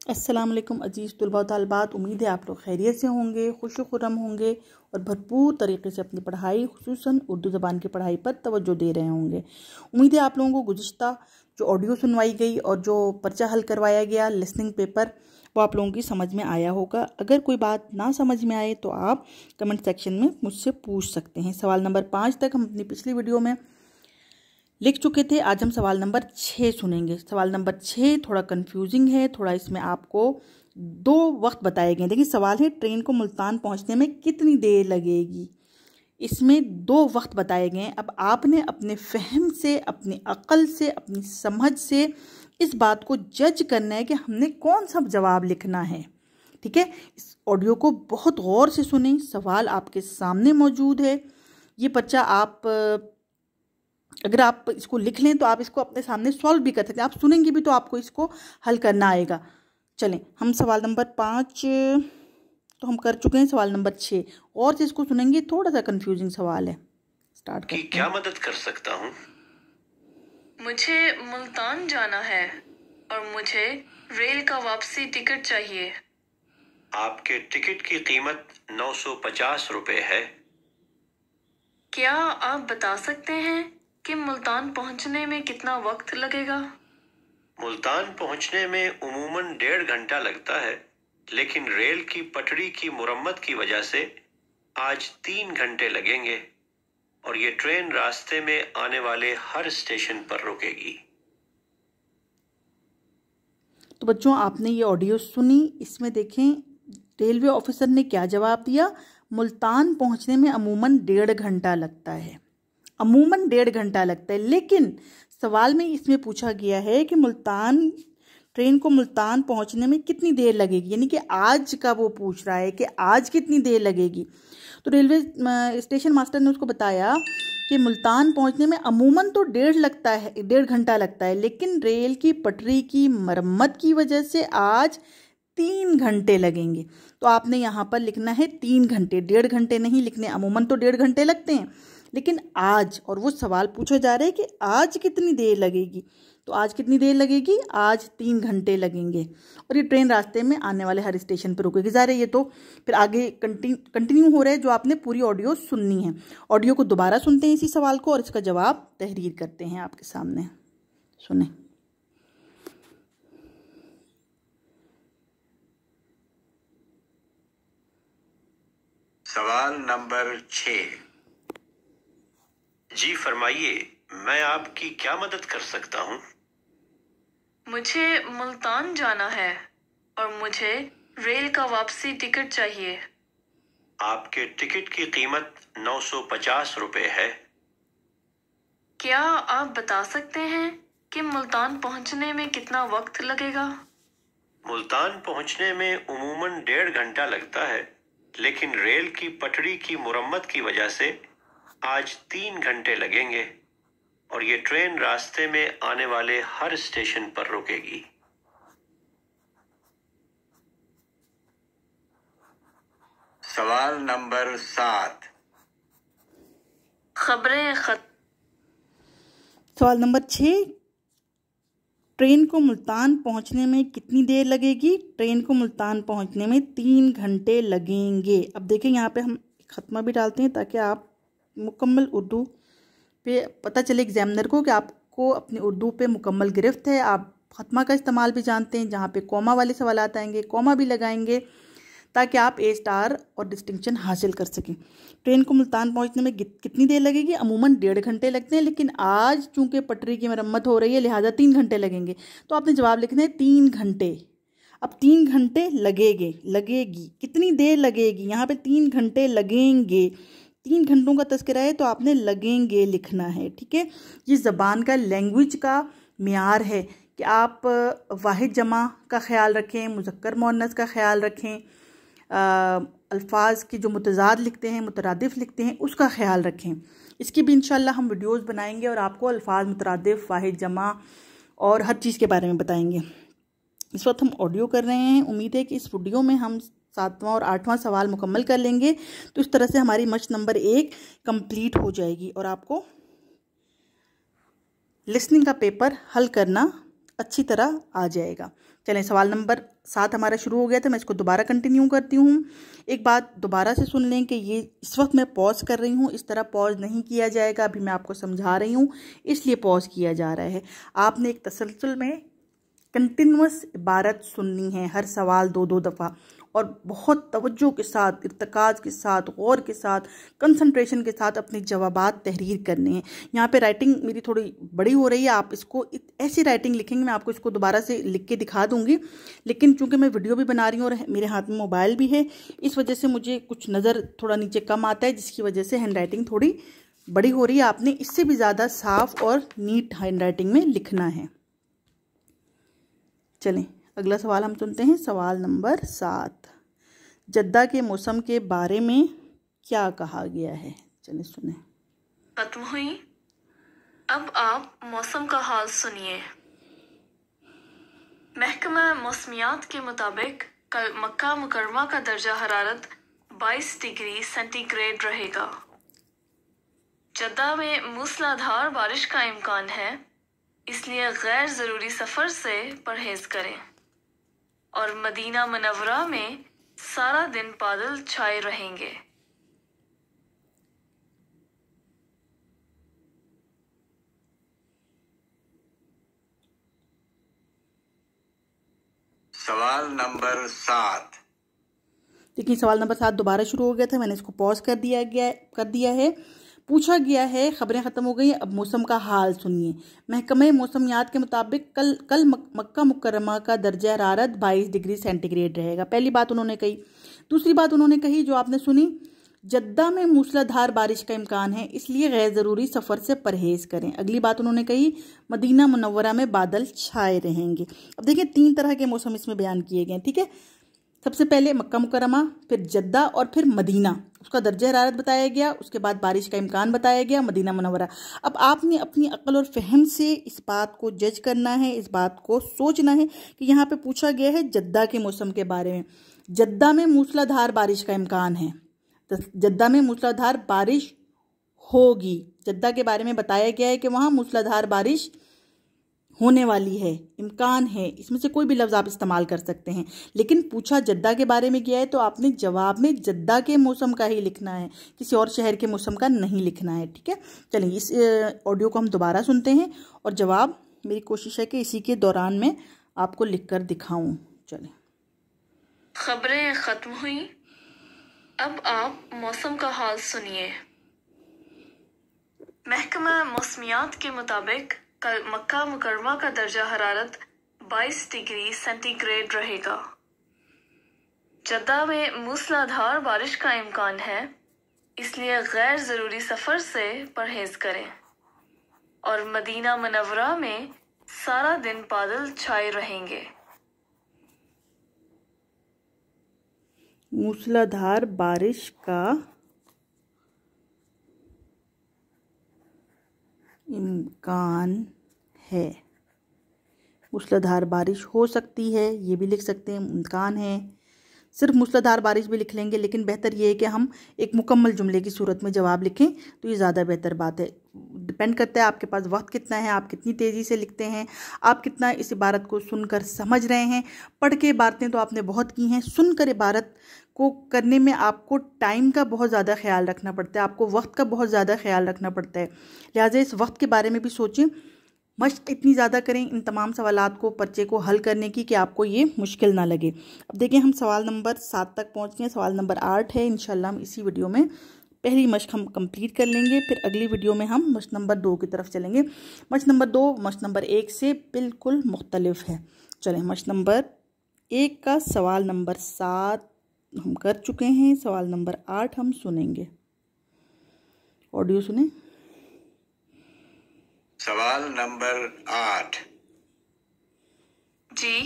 अस्सलाम वालेकुम अजीज़ तुलबा तालबात। उम्मीद है आप लोग खैरियत से होंगे, खुश खुर्रम होंगे और भरपूर तरीके से अपनी पढ़ाई खुसूसन उर्दू ज़बान की पढ़ाई पर तवज्जो दे रहे होंगे। उम्मीद है आप लोगों को गुज़िश्ता जो ऑडियो सुनवाई गई और जो पर्चा हल करवाया गया लिसनिंग पेपर वो आप लोगों की समझ में आया होगा। अगर कोई बात ना समझ में आए तो आप कमेंट सेक्शन में मुझसे पूछ सकते हैं। सवाल नंबर 5 तक हम अपनी पिछली वीडियो में लिख चुके थे। आज हम सवाल नंबर 6 सुनेंगे। सवाल नंबर 6 थोड़ा कंफ्यूजिंग है, थोड़ा इसमें आपको 2 वक्त बताए गए। देखिए सवाल है ट्रेन को मुल्तान पहुंचने में कितनी देर लगेगी। इसमें 2 वक्त बताए गए। अब आपने अपने फहम से, अपनी अक्ल से, अपनी समझ से इस बात को जज करना है कि हमने कौन सा जवाब लिखना है। ठीक है, इस ऑडियो को बहुत गौर से सुनें। सवाल आपके सामने मौजूद है। ये पर्चा आप अगर आप इसको लिख लें तो आप इसको अपने सामने सॉल्व भी कर सकते हैं। आप सुनेंगे भी तो आपको इसको हल करना आएगा। चलें, हम सवाल नंबर 5 तो हम कर चुके हैं। सवाल नंबर 6 और से इसको सुनेंगे, थोड़ा सा कंफ्यूजिंग सवाल है। स्टार्ट करते हैं। क्या मदद कर सकता हूँ? मुझे मुल्तान जाना है और मुझे रेल का वापसी टिकट चाहिए। आपके टिकट की कीमत 950 रुपए है। क्या आप बता सकते हैं कि मुल्तान पहुंचने में कितना वक्त लगेगा? मुल्तान पहुंचने में उमूमन 1.5 घंटा लगता है, लेकिन रेल की पटरी की मुरम्मत की वजह से आज 3 घंटे लगेंगे और ये ट्रेन रास्ते में आने वाले हर स्टेशन पर रुकेगी। तो बच्चों आपने ये ऑडियो सुनी। इसमें देखें रेलवे ऑफिसर ने क्या जवाब दिया। मुल्तान पहुंचने में अमूमन 1.5 घंटा लगता है। अमूमन 1.5 घंटा लगता है, लेकिन सवाल में इसमें पूछा गया है कि ट्रेन को मुल्तान पहुंचने में कितनी देर लगेगी, यानी कि आज का वो पूछ रहा है कि आज कितनी देर लगेगी। तो रेलवे स्टेशन मास्टर ने उसको बताया कि मुल्तान पहुंचने में अमूमन तो 1.5 घंटा लगता है, लेकिन रेल की पटरी की मरम्मत की वजह से आज 3 घंटे लगेंगे। तो आपने यहाँ पर लिखना है 3 घंटे, 1.5 घंटे नहीं लिखने। अमूमन तो 1.5 घंटे लगते हैं, लेकिन आज, और वो सवाल पूछा जा रहा है कि आज कितनी देर लगेगी। तो आज कितनी देर लगेगी? आज 3 घंटे लगेंगे और ये ट्रेन रास्ते में आने वाले हर स्टेशन पर रुकेगी। ज़ाहिर है ये तो फिर आगे कंटिन्यू हो रहा है, जो आपने पूरी ऑडियो सुननी है। ऑडियो को दोबारा सुनते हैं इसी सवाल को और इसका जवाब तहरीर करते हैं आपके सामने। सुने। सवाल नंबर 6। जी फरमाइए, मैं आपकी क्या मदद कर सकता हूँ? मुझे मुल्तान जाना है और मुझे रेल का वापसी टिकट चाहिए। आपके टिकट की कीमत 950 रुपए है। क्या आप बता सकते हैं कि मुल्तान पहुंचने में कितना वक्त लगेगा? मुल्तान पहुंचने में उमूमन 1.5 घंटा लगता है, लेकिन रेल की पटरी की मुरम्मत की वजह से आज 3 घंटे लगेंगे और ये ट्रेन रास्ते में आने वाले हर स्टेशन पर रुकेगी। सवाल नंबर 7। खबरें सवाल नंबर 6, ट्रेन को मुल्तान पहुंचने में कितनी देर लगेगी? ट्रेन को मुल्तान पहुंचने में 3 घंटे लगेंगे। अब देखें यहाँ पे हम खत्मा भी डालते हैं ताकि आप मुकम्मल उर्दू पे पता चले एग्जामिनर को कि आपको अपनी उर्दू पे मुकम्मल गिरफ्त है। आप खत्मा का इस्तेमाल भी जानते हैं, जहाँ पे कॉमा वाले सवालात आएंगे कॉमा भी लगाएंगे ताकि आप A* और डिस्टिंक्शन हासिल कर सकें। ट्रेन को मुल्तान पहुंचने में कितनी देर लगेगी? अमूमन 1.5 घंटे लगते हैं, लेकिन आज चूंकि पटरी की मरम्मत हो रही है लिहाजा 3 घंटे लगेंगे। तो आपने जवाब लिखना है 3 घंटे। अब 3 घंटे लगेगी कितनी देर लगेगी? यहाँ पे 3 घंटे लगेंगे। 3 घंटों का तस्करा है तो आपने लगेंगे लिखना है। ठीक है, ये ज़बान का, लैंग्वेज का मियार है कि आप वाहिद जमा का ख्याल रखें, मुज़क्कर मुअन्नस का ख्याल रखें, अल्फाज की जो मुतज़ाद लिखते हैं, मुतरादिफ लिखते हैं, उसका ख्याल रखें। इसकी भी इंशाल्लाह हम वीडियोस बनाएंगे और आपको अल्फाज, मुतरादिफ, वाहिद जमा और हर चीज़ के बारे में बताएंगे। इस वक्त हम ऑडियो कर रहे हैं। उम्मीद है कि इस वीडियो में हम 7वां और 8वां सवाल मुकम्मल कर लेंगे। तो इस तरह से हमारी मश्क नंबर 1 कंप्लीट हो जाएगी और आपको लिसनिंग का पेपर हल करना अच्छी तरह आ जाएगा। चलें, सवाल नंबर 7 हमारा शुरू हो गया था, मैं इसको दोबारा कंटिन्यू करती हूँ। एक बात दोबारा से सुन लें कि ये इस वक्त मैं पॉज कर रही हूँ, इस तरह पॉज नहीं किया जाएगा। अभी मैं आपको समझा रही हूँ इसलिए पॉज किया जा रहा है। आपने एक तसलसल में कंटिन्यूअस इबारत सुननी है, हर सवाल 2-2 दफ़ा, और बहुत तवज्जो के साथ, इर्तिकाज़ के साथ, गौर के साथ, कंसंट्रेशन के साथ अपने जवाबात तहरीर करने हैं। यहाँ पे राइटिंग मेरी थोड़ी बड़ी हो रही है, आप इसको ऐसी राइटिंग लिखेंगे, मैं आपको इसको दोबारा से लिख के दिखा दूँगी, लेकिन चूँकि मैं वीडियो भी बना रही हूँ और मेरे हाथ में मोबाइल भी है, इस वजह से मुझे कुछ नज़र थोड़ा नीचे कम आता है, जिसकी वजह से हैंड राइटिंग थोड़ी बड़ी हो रही है। आपने इससे भी ज़्यादा साफ़ और नीट हैंड राइटिंग में लिखना है। चलें, अगला सवाल हम सुनते हैं। सवाल नंबर 7, जद्दा के मौसम के बारे में क्या कहा गया है? चलें सुने। खत्म हुई, अब आप मौसम का हाल सुनिए। महकमा मौसमियात के मुताबिक कल मक्का मुकरमा का दर्जा हरारत 22 डिग्री सेंटीग्रेड रहेगा। जद्दा में मूसलाधार बारिश का इम्कान है, इसलिए गैर ज़रूरी सफ़र से परहेज़ करें। और मदीना मुनव्वरा में सारा दिन बादल छाए रहेंगे। सवाल नंबर 7। देखिए, सवाल नंबर 7 दोबारा शुरू हो गया था, मैंने इसको पॉज कर दिया है। पूछा गया है, खबरें ख़त्म हो गई हैं, अब मौसम का हाल सुनिए। महकमे मौसमियात के मुताबिक कल मक्का मुकर्रमा का दर्जा हरारत 22 डिग्री सेंटीग्रेड रहेगा। पहली बात उन्होंने कही। दूसरी बात उन्होंने कही जो आपने सुनी, जद्दा में मूसलाधार बारिश का इम्कान है, इसलिए गैर ज़रूरी सफ़र से परहेज़ करें। अगली बात उन्होंने कही, मदीना मुनव्वरा में बादल छाए रहेंगे। अब देखिए, 3 तरह के मौसम इसमें बयान किए गए हैं, ठीक है। सबसे पहले मक्का मुकरमा, फिर जद्दा और फिर मदीना, उसका दर्जा हरारत बताया गया, उसके बाद बारिश का इम्कान बताया गया, मदीना मुनव्वरा। अब आपने अपनी अक्ल और फहम से इस बात को जज करना है, इस बात को सोचना है कि यहाँ पे पूछा गया है जद्दा के मौसम के बारे में। जद्दा में मूसलाधार बारिश का इम्कान है, तो जद्दा में मूसलाधार बारिश होगी। जद्दा के बारे में बताया गया है कि वहाँ मूसलाधार बारिश होने वाली है, इम्कान है। इसमें से कोई भी लफ्ज़ आप इस्तेमाल कर सकते हैं, लेकिन पूछा जद्दा के बारे में गया है तो आपने जवाब में जद्दा के मौसम का ही लिखना है, किसी और शहर के मौसम का नहीं लिखना है, ठीक है। चलिए, इस ऑडियो को हम दोबारा सुनते हैं और जवाब मेरी कोशिश है कि इसी के दौरान में आपको लिख कर दिखाऊँ। चलें, खबरें ख़त्म हुई, अब आप मौसम का हाल सुनिए। महकमा मौसमियात के मुताबिक कल मक्का मुकरमा का दर्जा हरारत 22 डिग्री सेंटीग्रेड रहेगा। जद्दा में मूसलाधार बारिश का इम्कान है, इसलिए गैर ज़रूरी सफ़र से परहेज़ करें। और मदीना मुनव्वरा में सारा दिन बादल छाए रहेंगे। मूसलाधार बारिश का इम्कान है, मूसलाधार बारिश हो सकती है, ये भी लिख सकते हैं, इम्कान है। सिर्फ मूसलाधार बारिश भी लिख लेंगे, लेकिन बेहतर ये है कि हम एक मुकम्मल जुमले की सूरत में जवाब लिखें, तो ये ज़्यादा बेहतर बात है। डिपेंड करता है आपके पास वक्त कितना है, आप कितनी तेज़ी से लिखते हैं, आप कितना इस इबारत को सुनकर समझ रहे हैं। पढ़ के इबारतें तो आपने बहुत की हैं, सुनकर इबारत को करने में आपको टाइम का बहुत ज़्यादा ख्याल रखना पड़ता है, आपको वक्त का बहुत ज़्यादा ख्याल रखना पड़ता है। लिहाजा इस वक्त के बारे में भी सोचें, मशक़ इतनी ज़्यादा करें इन तमाम सवालात को, पर्चे को हल करने की, कि आपको ये मुश्किल ना लगे। अब देखिए, हम सवाल नंबर 7 तक पहुँच गए, सवाल नंबर 8 है। इंशाल्लाह हम इसी वीडियो में पहली मशक़ हम कंप्लीट कर लेंगे, फिर अगली वीडियो में हम मशक़ नंबर 2 की तरफ चलेंगे। मशक़ नंबर 2 मशक़ नंबर 1 से बिल्कुल मुख्तलिफ है। चलें, मशक़ नंबर 1 का सवाल नंबर 7 हम कर चुके हैं, सवाल नंबर 8 हम सुनेंगे। ऑडियो सुने। सवाल नंबर 8। जी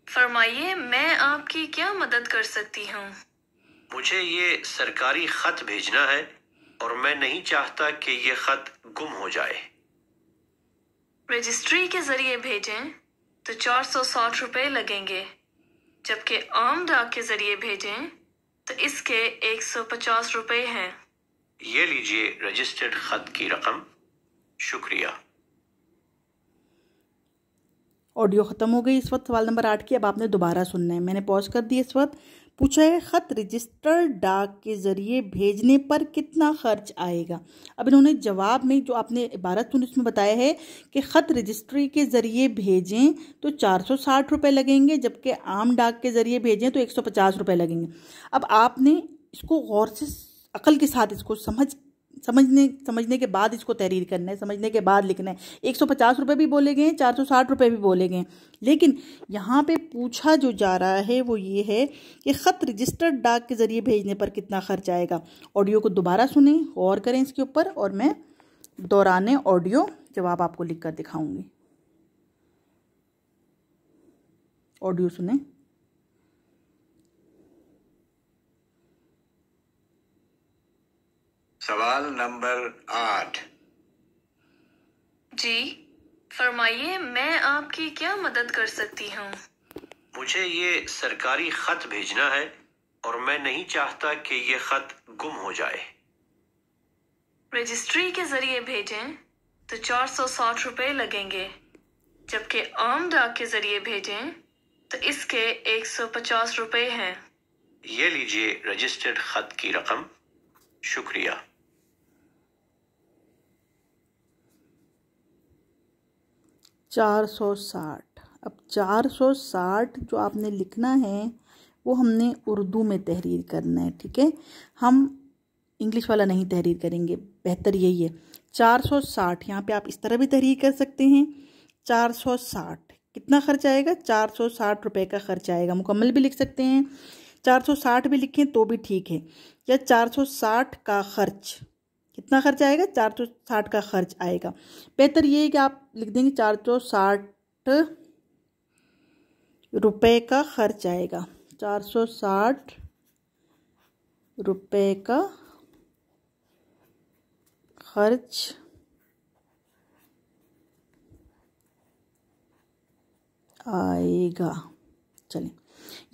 फरमाइए, मैं आपकी क्या मदद कर सकती हूँ? मुझे ये सरकारी खत भेजना है और मैं नहीं चाहता कि ये खत गुम हो जाए। रजिस्ट्री के जरिए भेजें तो 460 रुपये लगेंगे, जबकि आम डाक के जरिए भेजें तो इसके 150 रुपये हैं। ये लीजिए रजिस्टर्ड खत की रकम, शुक्रिया। ऑडियो ख़त्म हो गई इस वक्त सवाल नंबर 8 की। अब आपने दोबारा सुनना है, मैंने पॉज कर दिया इस वक्त। पूछा है ख़त रजिस्टर डाक के ज़रिए भेजने पर कितना खर्च आएगा। अब इन्होंने जवाब में जो आपने इबारत सुनी उसमें बताया है कि ख़त रजिस्ट्री के ज़रिए भेजें तो 460 रुपये लगेंगे, जबकि आम डाक के ज़रिए भेजें तो 150 रुपये लगेंगे। अब आपने इसको गौर से अकल के साथ इसको समझने के बाद इसको तहरीर करना है, समझने के बाद लिखना है। 150 रुपये भी बोले गए, 460 रुपये भी बोले गए, लेकिन यहाँ पे पूछा जो जा रहा है वो ये है कि ख़त रजिस्टर्ड डाक के ज़रिए भेजने पर कितना खर्च आएगा। ऑडियो को दोबारा सुने, गौर करें इसके ऊपर, और मैं दौराने ऑडियो जवाब आपको लिख कर दिखाऊंगी। ऑडियो सुने। सवाल नंबर 8। जी फरमाइए, मैं आपकी क्या मदद कर सकती हूँ? मुझे ये सरकारी खत भेजना है और मैं नहीं चाहता कि ये खत गुम हो जाए। रजिस्ट्री के जरिए भेजें तो 460 रुपये लगेंगे, जबकि आम डाक के जरिए भेजें तो इसके 150 रुपये हैं। ये लीजिए रजिस्टर्ड खत की रकम। शुक्रिया। 460। अब 460 जो आपने लिखना है वो हमने उर्दू में तहरीर करना है, ठीक है। हम इंग्लिश वाला नहीं तहरीर करेंगे, बेहतर यही है। 460 यहाँ पे आप इस तरह भी तहरीर कर सकते हैं। 460 कितना खर्च आएगा? 460 रुपये का खर्च आएगा। मुकम्मल भी लिख सकते हैं, 460 भी लिखें तो भी ठीक है। या 460 का खर्च, कितना खर्च आएगा? 460 का खर्च आएगा। बेहतर ये है कि आप लिख देंगे 460 रुपये का खर्च आएगा। 460 रुपये का खर्च आएगा। चलें,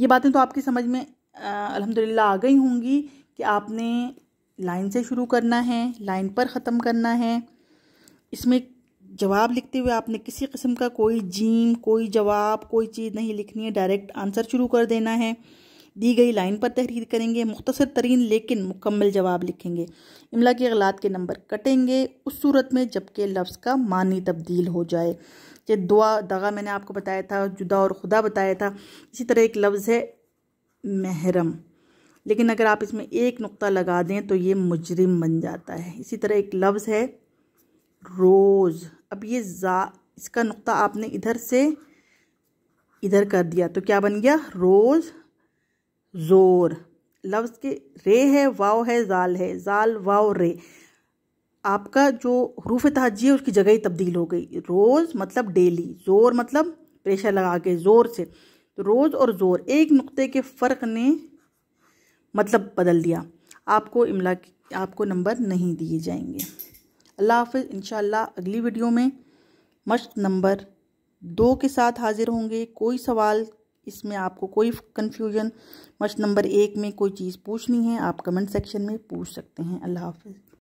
ये बातें तो आपकी समझ में अल्हम्दुलिल्लाह आ गई होंगी कि आपने लाइन से शुरू करना है, लाइन पर ख़त्म करना है। इसमें जवाब लिखते हुए आपने किसी किस्म का कोई जीम, कोई जवाब, कोई चीज़ नहीं लिखनी है, डायरेक्ट आंसर शुरू कर देना है। दी गई लाइन पर तहरीर करेंगे, मुख्तसर तरीन लेकिन मुकम्मल जवाब लिखेंगे। इमला के गलत के नंबर कटेंगे उस सूरत में जबकि लफ्ज़ का मानी तब्दील हो जाए। जैसे दुआ दगा मैंने आपको बताया था, जुदा और खुदा बताया था, इसी तरह एक लफ्ज़ है महरम, लेकिन अगर आप इसमें एक नुक्ता लगा दें तो ये मुजरिम बन जाता है। इसी तरह एक लफ्ज़ है रोज़। अब ये इसका नुक्ता आपने इधर से इधर कर दिया तो क्या बन गया? रोज़ ज़ोर। लफ्ज़ के रे है, वाव है, जाल है, जाल वाव रे। आपका जो हरूफ तहज्जी है उसकी जगह ही तब्दील हो गई। रोज़ मतलब डेली, ज़ोर मतलब प्रेशर लगा के ज़ोर से। तो रोज़ और ज़ोर एक नुक्ते के फ़र्क ने मतलब बदल दिया। आपको इमला आपको नंबर नहीं दिए जाएंगे। अल्लाह हाफ़िज़। इंशाअल्लाह अगली वीडियो में मश्क नंबर 2 के साथ हाजिर होंगे। कोई सवाल इसमें आपको कोई कन्फ्यूजन, मश्क नंबर 1 में कोई चीज़ पूछनी है आप कमेंट सेक्शन में पूछ सकते हैं। अल्लाह हाफ़िज़।